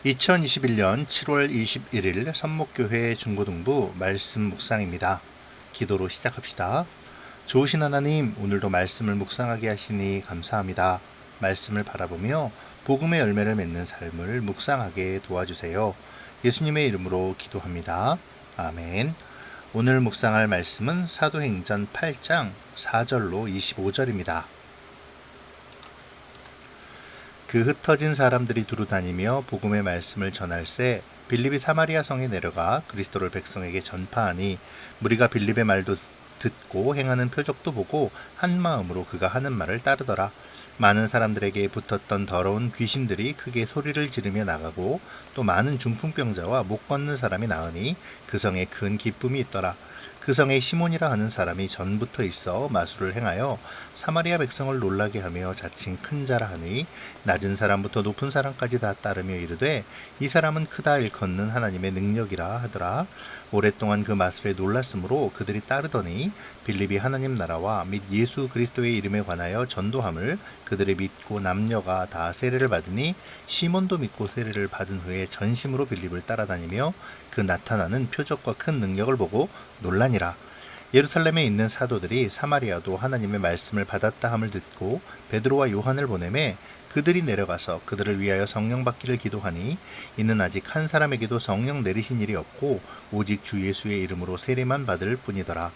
2021년 7월 21일 선목교회 중고등부 말씀 묵상입니다. 기도로 시작합시다. 좋으신 하나님, 오늘도 말씀을 묵상하게 하시니 감사합니다. 말씀을 바라보며 복음의 열매를 맺는 삶을 묵상하게 도와주세요. 예수님의 이름으로 기도합니다. 아멘. 오늘 묵상할 말씀은 사도행전 8장 4절로 25절입니다. 그 흩어진 사람들이 두루다니며 복음의 말씀을 전할새 빌립이 사마리아 성에 내려가 그리스도를 백성에게 전파하니 무리가 빌립의 말도 듣고 행하는 표적도 보고 한 마음으로 그가 하는 말을 따르더라. 많은 사람들에게 붙었던 더러운 귀신들이 크게 소리를 지르며 나가고 또 많은 중풍병자와 못 걷는 사람이 나으니 그 성에 큰 기쁨이 있더라. 그 성에 시몬이라 하는 사람이 전부터 있어 마술을 행하여 사마리아 백성을 놀라게 하며 자칭 큰 자라 하니 낮은 사람부터 높은 사람까지 다 따르며 이르되 이 사람은 크다 일컫는 하나님의 능력이라 하더라. 오랫동안 그 마술에 놀랐으므로 그들이 따르더니 빌립이 하나님 나라와 및 예수 그리스도의 이름에 관하여 전도함을 그들이 믿고 남녀가 다 세례를 받으니 시몬도 믿고 세례를 받은 후에 전심으로 빌립을 따라다니며 그 나타나는 표적과 큰 능력을 보고 놀라니라. 예루살렘에 있는 사도들이 사마리아도 하나님의 말씀을 받았다 함을 듣고 베드로와 요한을 보내매 그들이 내려가서 그들을 위하여 성령 받기를 기도하니 이는 아직 한 사람에게도 성령 내리신 일이 없고 오직 주 예수의 이름으로 세례만 받을 뿐이더라.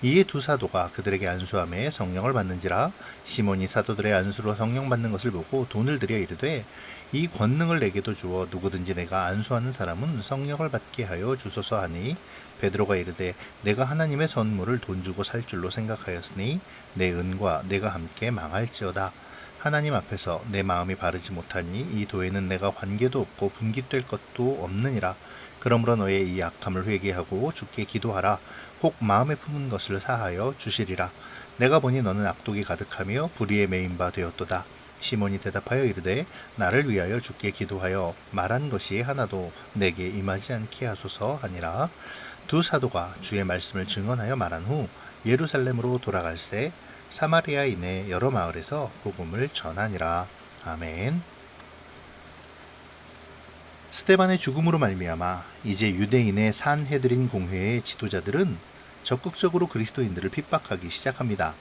이에 두 사도가 그들에게 안수하며 성령을 받는지라. 시몬이 사도들의 안수로 성령 받는 것을 보고 돈을 들여 이르되 이 권능을 내게도 주어 누구든지 내가 안수하는 사람은 성령을 받게 하여 주소서 하니 베드로가 이르되 내가 하나님의 선물을 돈 주고 살 줄로 생각하였으니 내 은과 내가 함께 망할지어다. 하나님 앞에서 내 마음이 바르지 못하니 이 도에는 내가 관계도 없고 분깃될 것도 없느니라. 그러므로 너의 이 악함을 회개하고 주께 기도하라. 혹 마음에 품은 것을 사하여 주시리라. 내가 보니 너는 악독이 가득하며 불의에 매인 바 되었도다. 시몬이 대답하여 이르되 나를 위하여 주께 기도하여 말한 것이 하나도 내게 임하지 않게 하소서 하니라. 두 사도가 주의 말씀을 증언하여 말한 후 예루살렘으로 돌아갈새 사마리아인의 여러 마을에서 복음을 전하니라. 아멘. 스데반의 죽음으로 말미암아 이제 유대인의 산헤드린 공회의 지도자들은 적극적으로 그리스도인들을 핍박하기 시작합니다.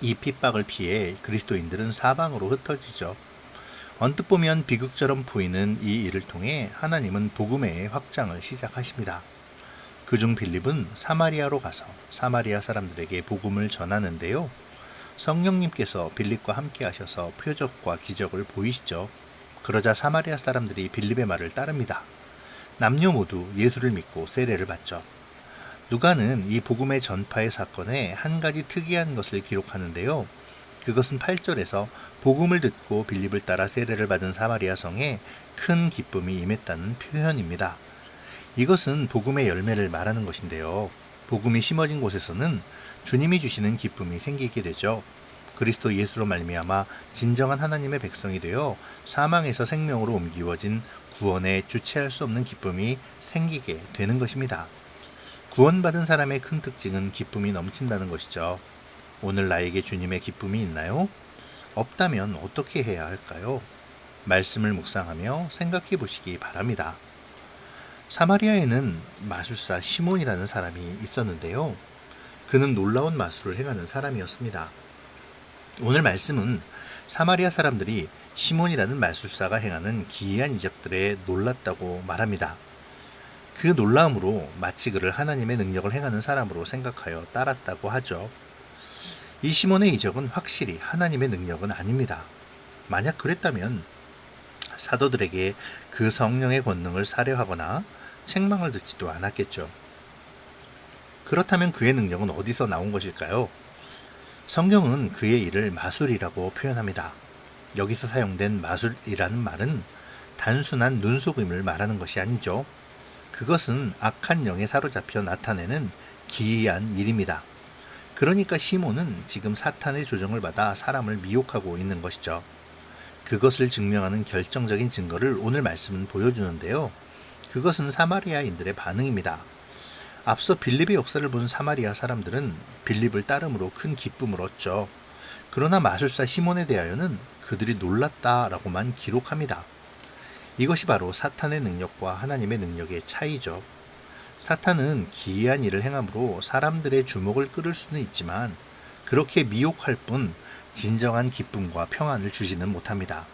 이 핍박을 피해 그리스도인들은 사방으로 흩어지죠. 언뜻 보면 비극처럼 보이는 이 일을 통해 하나님은 복음의 확장을 시작하십니다. 그중 빌립은 사마리아로 가서 사마리아 사람들에게 복음을 전하는데요. 성령님께서 빌립과 함께 하셔서 표적과 기적을 보이시죠. 그러자 사마리아 사람들이 빌립의 말을 따릅니다. 남녀 모두 예수를 믿고 세례를 받죠. 누가는 이 복음의 전파의 사건에 한 가지 특이한 것을 기록하는데요. 그것은 8절에서 복음을 듣고 빌립을 따라 세례를 받은 사마리아 성에 큰 기쁨이 임했다는 표현입니다. 이것은 복음의 열매를 말하는 것인데요. 복음이 심어진 곳에서는 주님이 주시는 기쁨이 생기게 되죠. 그리스도 예수로 말미암아 진정한 하나님의 백성이 되어 사망에서 생명으로 옮기워진 구원에 주체할 수 없는 기쁨이 생기게 되는 것입니다. 구원받은 사람의 큰 특징은 기쁨이 넘친다는 것이죠. 오늘 나에게 주님의 기쁨이 있나요? 없다면 어떻게 해야 할까요? 말씀을 묵상하며 생각해 보시기 바랍니다. 사마리아에는 마술사 시몬이라는 사람이 있었는데요. 그는 놀라운 마술을 행하는 사람이었습니다. 오늘 말씀은 사마리아 사람들이 시몬이라는 마술사가 행하는 기이한 이적들에 놀랐다고 말합니다. 그 놀라움으로 마치 그를 하나님의 능력을 행하는 사람으로 생각하여 따랐다고 하죠. 이 시몬의 이적은 확실히 하나님의 능력은 아닙니다. 만약 그랬다면 사도들에게 그 성령의 권능을 사려하거나 책망을 듣지도 않았겠죠. 그렇다면 그의 능력은 어디서 나온 것일까요? 성경은 그의 일을 마술이라고 표현합니다. 여기서 사용된 마술이라는 말은 단순한 눈속임을 말하는 것이 아니죠. 그것은 악한 영에 사로잡혀 나타내는 기이한 일입니다. 그러니까 시몬은 지금 사탄의 조정을 받아 사람을 미혹하고 있는 것이죠. 그것을 증명하는 결정적인 증거를 오늘 말씀은 보여주는데요. 그것은 사마리아인들의 반응입니다. 앞서 빌립의 역사를 본 사마리아 사람들은 빌립을 따름으로 큰 기쁨을 얻죠. 그러나 마술사 시몬에 대하여는 그들이 놀랐다라고만 기록합니다. 이것이 바로 사탄의 능력과 하나님의 능력의 차이죠. 사탄은 기이한 일을 행함으로 사람들의 주목을 끌을 수는 있지만 그렇게 미혹할 뿐 진정한 기쁨과 평안을 주지는 못합니다.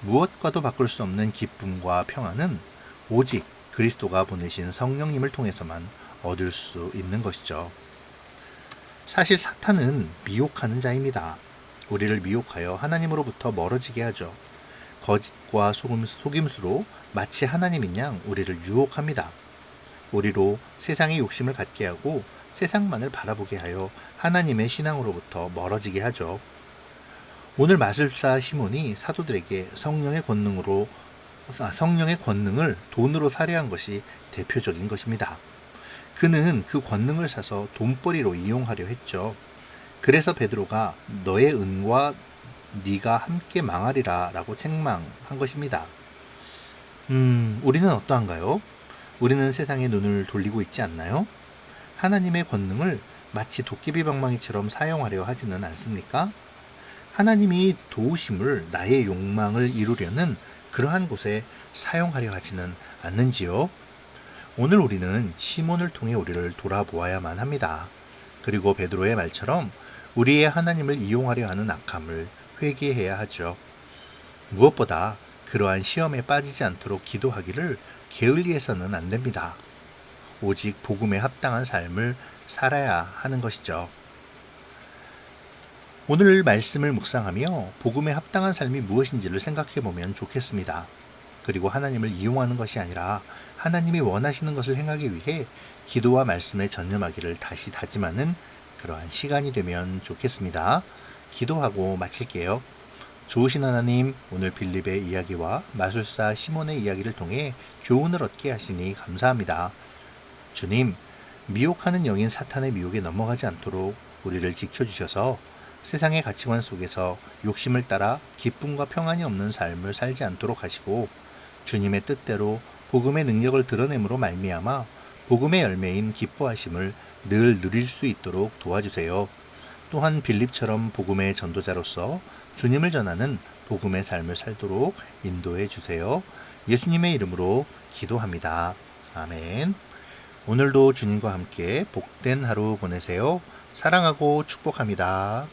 무엇과도 바꿀 수 없는 기쁨과 평안은 오직 그리스도가 보내신 성령님을 통해서만 얻을 수 있는 것이죠. 사실 사탄은 미혹하는 자입니다. 우리를 미혹하여 하나님으로부터 멀어지게 하죠. 거짓과 속임수로 마치 하나님인 양 우리를 유혹합니다. 우리로 세상의 욕심을 갖게 하고 세상만을 바라보게 하여 하나님의 신앙으로부터 멀어지게 하죠. 오늘 마술사 시몬이 사도들에게 성령의 권능을 돈으로 살해한 것이 대표적인 것입니다. 그는 그 권능을 사서 돈벌이로 이용하려 했죠. 그래서 베드로가 너의 은과 네가 함께 망하리라 라고 책망한 것입니다. 우리는 어떠한가요? 우리는 세상에 눈을 돌리고 있지 않나요? 하나님의 권능을 마치 도깨비 방망이처럼 사용하려 하지는 않습니까? 하나님이 도우심을 나의 욕망을 이루려는 그러한 곳에 사용하려 하지는 않는지요? 오늘 우리는 시몬을 통해 우리를 돌아보아야만 합니다. 그리고 베드로의 말처럼 우리의 하나님을 이용하려 하는 악함을 회개해야 하죠. 무엇보다 그러한 시험에 빠지지 않도록 기도하기를 게을리해서는 안 됩니다. 오직 복음에 합당한 삶을 살아야 하는 것이죠. 오늘 말씀을 묵상하며 복음에 합당한 삶이 무엇인지를 생각해 보면 좋겠습니다. 그리고 하나님을 이용하는 것이 아니라 하나님이 원하시는 것을 행하기 위해 기도와 말씀에 전념하기를 다시 다짐하는 그러한 시간이 되면 좋겠습니다. 기도하고 마칠게요. 좋으신 하나님, 오늘 빌립의 이야기와 마술사 시몬의 이야기를 통해 교훈을 얻게 하시니 감사합니다. 주님, 미혹하는 영인 사탄의 미혹에 넘어가지 않도록 우리를 지켜주셔서 세상의 가치관 속에서 욕심을 따라 기쁨과 평안이 없는 삶을 살지 않도록 하시고 주님의 뜻대로 복음의 능력을 드러냄으로 말미암아 복음의 열매인 기뻐하심을 늘 누릴 수 있도록 도와주세요. 또한 빌립처럼 복음의 전도자로서 주님을 전하는 복음의 삶을 살도록 인도해 주세요. 예수님의 이름으로 기도합니다. 아멘. 오늘도 주님과 함께 복된 하루 보내세요. 사랑하고 축복합니다.